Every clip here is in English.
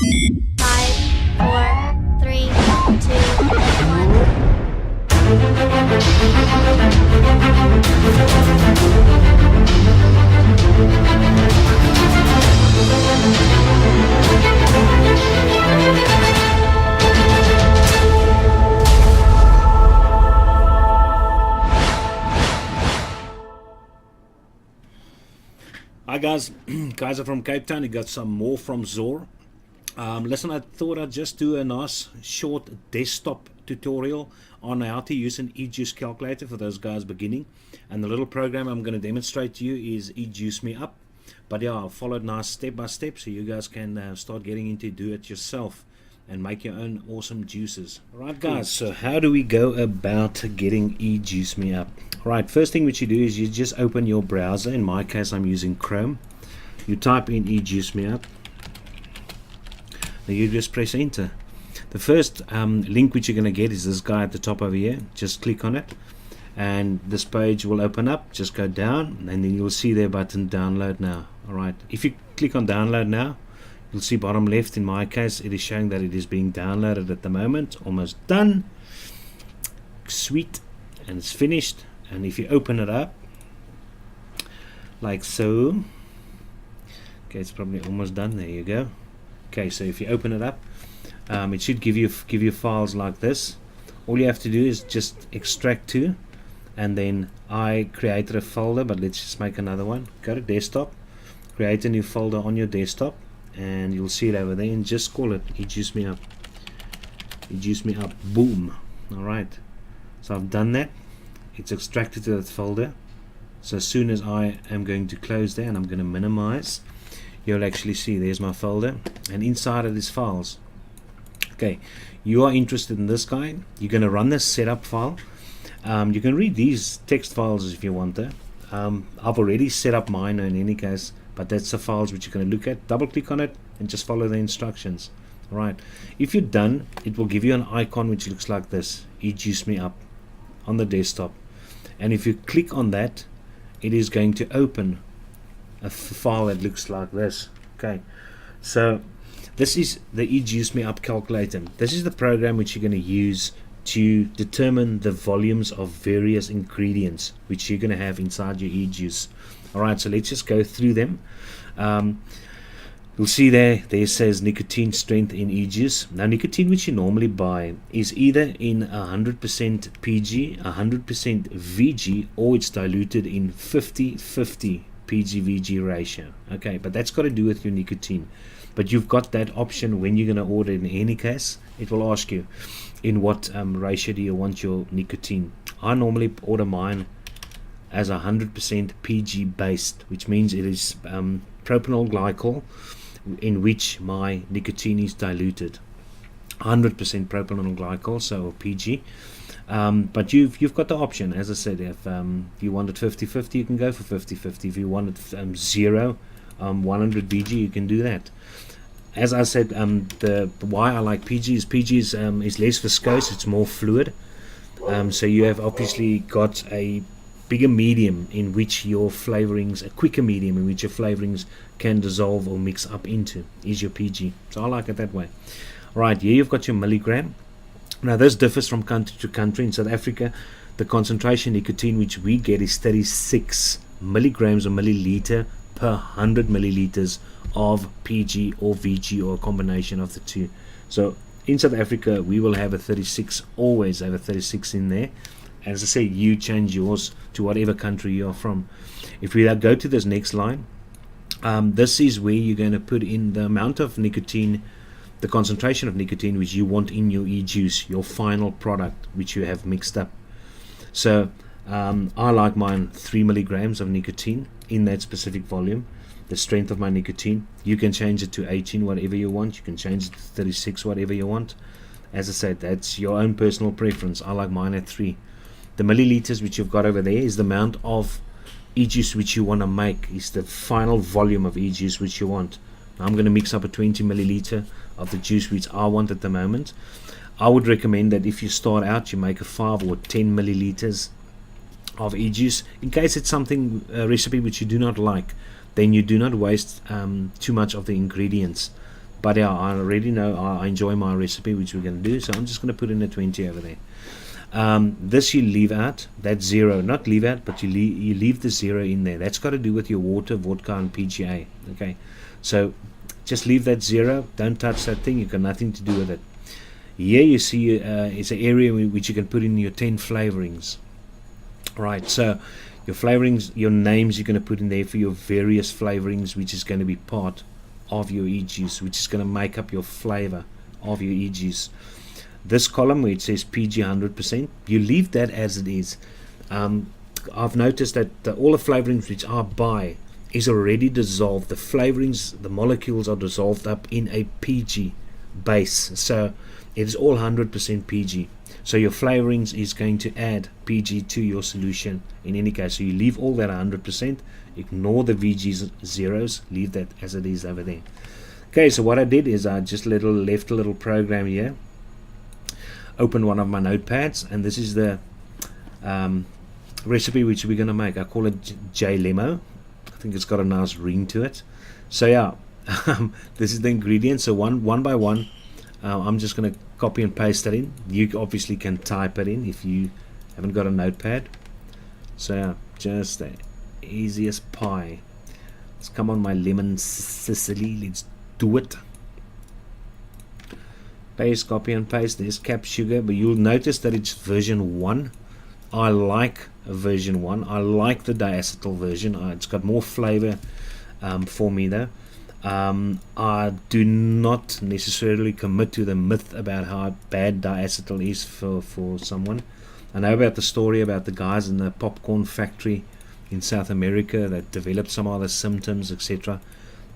5, 4, 3, 2, 1. Hi guys, guys are from Cape Town. You got some more from KZOR. Listen, I thought I'd just do a nice short desktop tutorial on how to use an Ejuice calculator for those guys beginning. And the little program I'm going to demonstrate to you is Ejuice Me Up. But yeah, I'll follow it nice step by step so you guys can start getting into do it yourself and make your own awesome juices. Alright guys, so how do we go about getting Ejuice Me Up? Right, first thing which you do is you just open your browser. In my case I'm using Chrome. You type in Ejuice Me Up. Then you just press enter. The first link which you're going to get is this guy at the top over here. Just click on it and this page will open up. Just go down and then you'll see their button download now. Alright, if you click on download now, you'll see bottom left, in my case it is showing that it is being downloaded at the moment. Almost done. Sweet. And it's finished. And if you open it up like so, okay, it's probably almost done. There you go. Okay, so if you open it up, it should give you files like this. All you have to do is just extract to, and then I created a folder, but let's just make another one. Go to desktop, create a new folder on your desktop, and you'll see it over there, and just call it Ejuice Me Up. Ejuice Me Up. Boom. Alright, so I've done that. It's extracted to that folder. So as soon as I am going to close there and I'm going to minimize, you'll actually see there's my folder, and inside of these files, okay, you are interested in this guy, you're going to run this setup file. You can read these text files if you want to. I've already set up mine in any case, but that's the files which you're going to look at. Double click on it and just follow the instructions. Alright, if you're done, it will give you an icon which looks like this, Ejuice Me Up, on the desktop. And if you click on that, it is going to open a file that looks like this. Okay, so this is the Ejuice Me Up calculator. This is the program which you're going to use to determine the volumes of various ingredients which you're going to have inside your Ejuice. Alright, so let's just go through them. You'll see there says Nicotine Strength in Ejuice. Now nicotine which you normally buy is either in 100% PG, 100% VG, or it's diluted in 50-50 PG-VG ratio. Okay, but that's got to do with your nicotine. But you've got that option when you're going to order. In any case, it will ask you in what ratio do you want your nicotine. I normally order mine as 100% PG based, which means it is propanol glycol in which my nicotine is diluted. 100% propanol glycol, so PG. But you've got the option, as I said. If you want it 50-50, you can go for 50-50. If you want it 0, 100 VG, you can do that. As I said, the why I like PG is is less viscose, it's more fluid. So you have obviously got a bigger medium in which your flavorings, a quicker medium in which your flavorings can dissolve or mix up into, is your PG. So I like it that way. Right, here you've got your milligram. Now this differs from country to country. In South Africa, the concentration nicotine which we get is 36 milligrams or milliliter per 100 milliliters of PG or VG, or a combination of the two. So in South Africa we will have a 36, always have a 36 in there. As I say, you change yours to whatever country you are from. If we go to this next line, this is where you're going to put in the amount of nicotine, the concentration of nicotine which you want in your Ejuice, your final product which you have mixed up. So I like mine 3 milligrams of nicotine in that specific volume, the strength of my nicotine. You can change it to 18, whatever you want. You can change it to 36, whatever you want. As I said, that's your own personal preference. I like mine at 3. The milliliters which you've got over there is the amount of Ejuice which you want to make, is the final volume of Ejuice which you want. Now I'm going to mix up a 20 milliliter of the juice which I want at the moment. I would recommend that if you start out, you make a 5 or 10 milliliters of Ejuice, in case it's something, a recipe which you do not like. Then you do not waste too much of the ingredients. But yeah, I already know I enjoy my recipe, which we're going to do, so I'm just going to put in a 20 over there. This you leave out, that 0, not leave out, but you leave the 0 in there. That's got to do with your water, vodka and PGA. Okay, so just leave that 0, don't touch that thing, you've got nothing to do with it. Here you see it's an area which you can put in your 10 flavorings. Right, so your flavorings, your names you're going to put in there for your various flavorings, which is going to be part of your Ejuice, which is going to make up your flavor of your Ejuice. This column where it says PG 100%, you leave that as it is. I've noticed that all the flavorings which I buy is already dissolved. The flavorings, the molecules are dissolved up in a PG base, so it is all 100% PG. So your flavorings is going to add PG to your solution in any case. So you leave all that 100%, ignore the VG zeros, leave that as it is over there. Okay, so what I did is I just left a little program here, opened one of my notepads, and this is the recipe which we're going to make. I call it J Lemo. I think it's got a nice ring to it. So yeah, this is the ingredients. So one by one, I'm just going to copy and paste that in. You obviously can type it in if you haven't got a notepad. So yeah, just the easiest pie. Let's come on, my lemon Sicily, let's do it. Paste, copy and paste. There's cap sugar, but you'll notice that it's version 1. I like version 1. I like the diacetyl version. It's got more flavor for me though. I do not necessarily commit to the myth about how bad diacetyl is for someone. I know about the story about the guys in the popcorn factory in South America that developed some other symptoms, etc.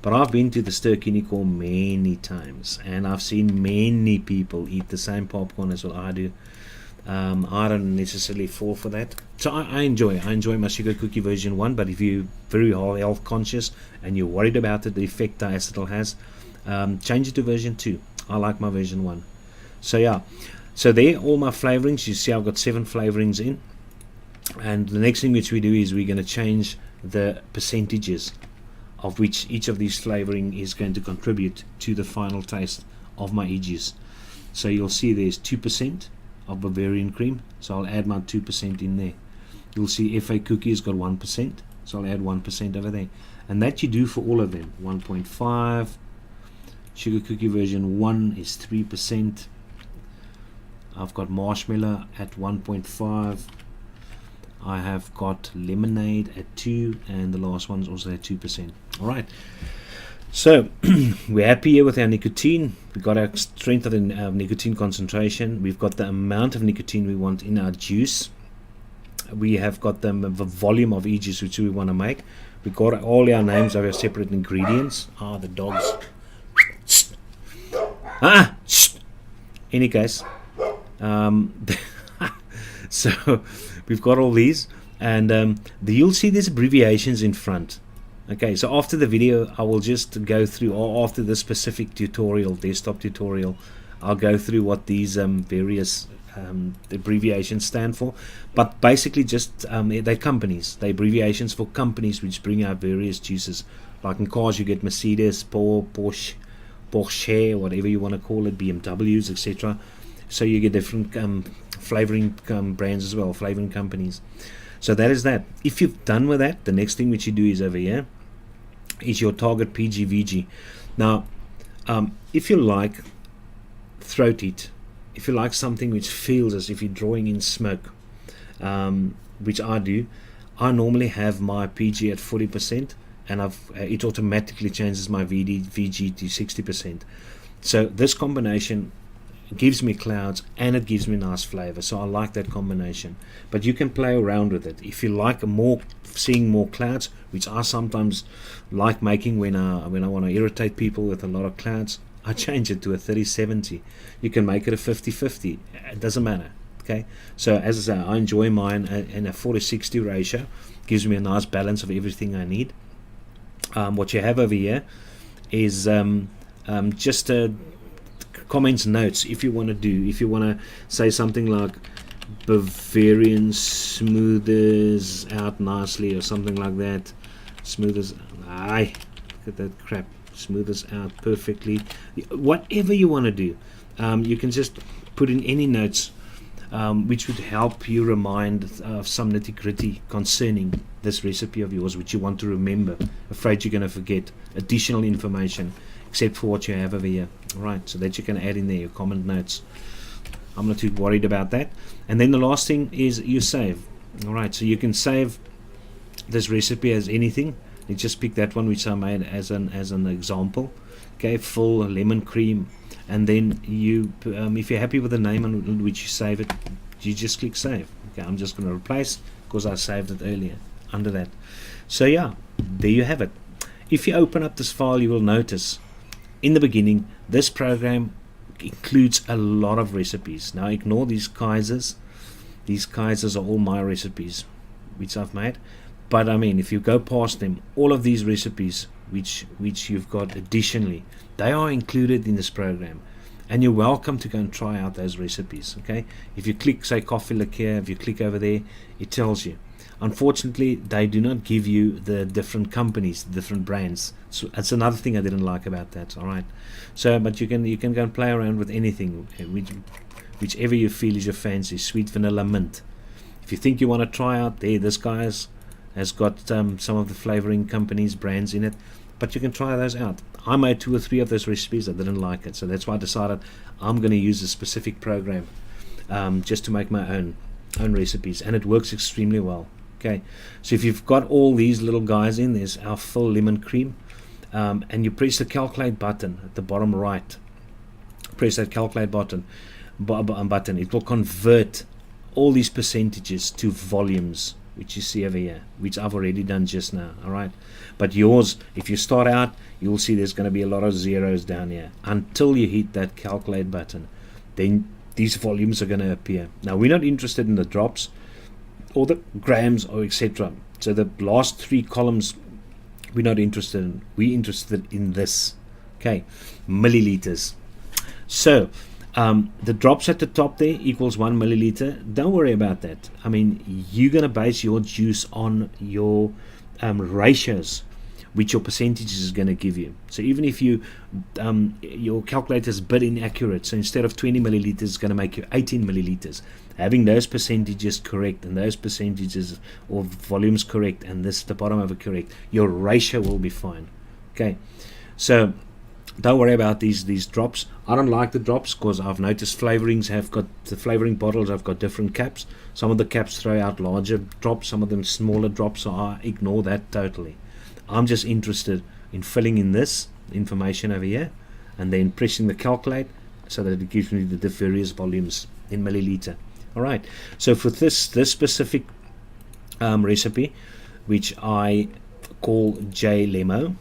But I've been to the Ster-Kinekor many times, and I've seen many people eat the same popcorn as what I do. I don't necessarily fall for that. So I enjoy my sugar cookie version 1, but if you're very health conscious and you're worried about the effect diacetyl has, change it to version 2. I like my version 1. So yeah, so there all my flavorings. You see I've got 7 flavorings in, and the next thing which we do is we're going to change the percentages of which each of these flavoring is going to contribute to the final taste of my Ejuice. So you'll see there's 2% of Bavarian cream, so I'll add my 2% in there. You'll see FA cookie has got 1%, so I'll add 1% over there, and that you do for all of them. 1.5. Sugar cookie version 1 is 3%. I've got marshmallow at 1.5. I have got lemonade at 2, and the last one's also at 2%. Alright, so we're happy here with our nicotine. We've got our strength of the nicotine concentration. We've got the amount of nicotine we want in our juice. We have got the volume of Ejuice which we want to make. We've got all our names of our separate ingredients. The dogs. Any case, so we've got all these, and you'll see these abbreviations in front. Okay, so after the video I will just go through, or after the specific tutorial, desktop tutorial, I'll go through what these various abbreviations stand for. But basically just they're companies, they're abbreviations for companies which bring out various juices. Like in cars you get Mercedes, Porsche, whatever you want to call it, BMWs, etc. So you get different flavoring brands as well, flavoring companies. So that is that. If you've done with that, the next thing which you do is over here is your target PGVG. Now if you like throat heat, if you like something which feels as if you're drawing in smoke, which I do, I normally have my PG at 40%, and it automatically changes my VG to 60%. So this combination gives me clouds and it gives me nice flavor, so I like that combination. But you can play around with it if you like seeing more clouds, which I sometimes like making when I want to irritate people with a lot of clouds. I change it to a 30-70. You can make it a 50-50, it doesn't matter. Okay, so as I say, I enjoy mine in a 40-60 ratio. Gives me a nice balance of everything I need. What you have over here is just comments, notes. If you want to say something like Bavarian smoothers out nicely or something like that. Smoothers, look at that crap, smooth this out perfectly. Whatever you want to do, you can just put in any notes which would help you remind of some nitty-gritty concerning this recipe of yours, which you want to remember. Afraid you're going to forget additional information except for what you have over here. Alright, so that you can add in there your comment notes. I'm not too worried about that. And then the last thing is you save. Alright, so you can save this recipe as anything. You just pick that one which I made as an example. Okay, full lemon cream, and then you if you're happy with the name on which you save it, you just click save. Okay, I'm just going to replace because I saved it earlier under that. So yeah, there you have it. If you open up this file, you will notice in the beginning this program includes a lot of recipes. Now ignore these Kaisers. These Kaisers are all my recipes which I've made, but I mean, if you go past them, all of these recipes which you've got additionally, they are included in this program, and you're welcome to go and try out those recipes. Okay, if you click say coffee liqueur, if you click over there, it tells you. Unfortunately, they do not give you the different companies, the different brands. So that's another thing I didn't like about that. All right, so but you can go and play around with anything, whichever you feel is your fancy. Sweet vanilla mint. If you think you want to try out there, this guy's has got some of the flavoring companies brands in it, but you can try those out. I made 2 or 3 of those recipes. I didn't like it, so that's why I decided I'm going to use a specific program just to make my own recipes, and it works extremely well. Okay, so if you've got all these little guys in, there's our full lemon cream, and you press the calculate button at the bottom right. Press that calculate button. It will convert all these percentages to volumes, which you see over here, which I've already done just now. All right, but yours, if you start out, you'll see there's going to be a lot of zeros down here until you hit that calculate button. Then these volumes are going to appear. Now we're not interested in the drops or the grams or etc. So the last 3 columns we're not interested in. We're interested in this. Okay, milliliters. So the drops at the top there equals 1 milliliter. Don't worry about that. I mean, you're going to base your juice on your ratios, which your percentages is going to give you. So even if you your calculator is a bit inaccurate, so instead of 20 milliliters, it's going to make you 18 milliliters. Having those percentages correct and those percentages or volumes correct and this the bottom of it correct, your ratio will be fine. Okay, so don't worry about these drops. I don't like the drops because I've noticed flavorings have got the flavoring bottles have got different caps. Some of the caps throw out larger drops, some of them smaller drops, so I ignore that totally. I'm just interested in filling in this information over here and then pressing the calculate so that it gives me the various volumes in milliliter. Alright, so for this specific recipe, which I call J Lemo,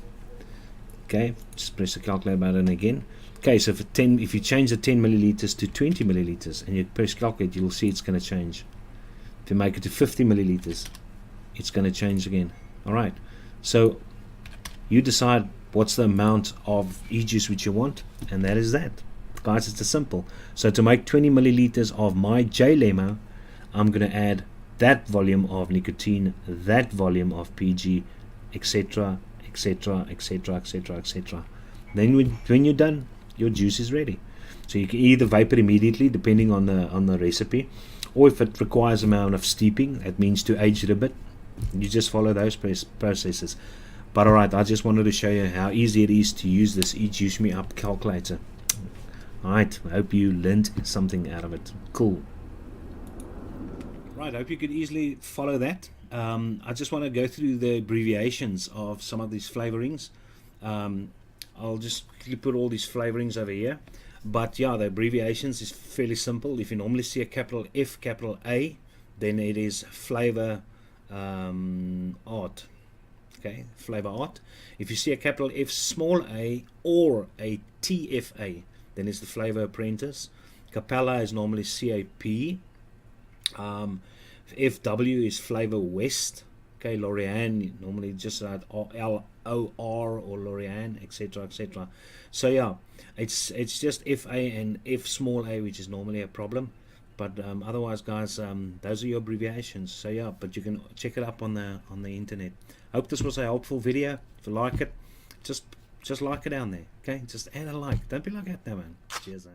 okay, just press the calculate button again. Okay, so if you change the 10 milliliters to 20 milliliters and you press calculate, you'll see it's going to change. If you make it to 50 milliliters, it's going to change again. Alright, so you decide what's the amount of Ejuice which you want, and that is that. Guys, it's simple. So to make 20 milliliters of my J Lemo, I'm going to add that volume of nicotine, that volume of PG, etc, etc, etc, etc, etc. Then when you're done, your juice is ready. So you can either vapor immediately depending on the recipe, or if it requires amount of steeping, that means to age it a bit, you just follow those processes. But alright, I just wanted to show you how easy it is to use this Ejuice Me Up calculator. Alright, I hope you learned something out of it. Cool. Right, I hope you could easily follow that. I just want to go through the abbreviations of some of these flavorings. I'll just quickly put all these flavorings over here. But yeah, the abbreviations is fairly simple. If you normally see a capital F, capital A, then it is flavor art. Okay, flavor art. If you see a capital F, small a, or a TFA, then it's the flavor apprentice. Capella is normally CAP. FW is flavor west. Okay, L'Oreal normally just add LOR or L'Oreal, etc, etc. So yeah, it's just FA and F small a, which is normally a problem. But otherwise, guys, those are your abbreviations. So yeah, but you can check it up on the internet. Hope this was a helpful video. If you like it, just Just like it down there, okay? Just add a like. Don't be like that, man. Cheers.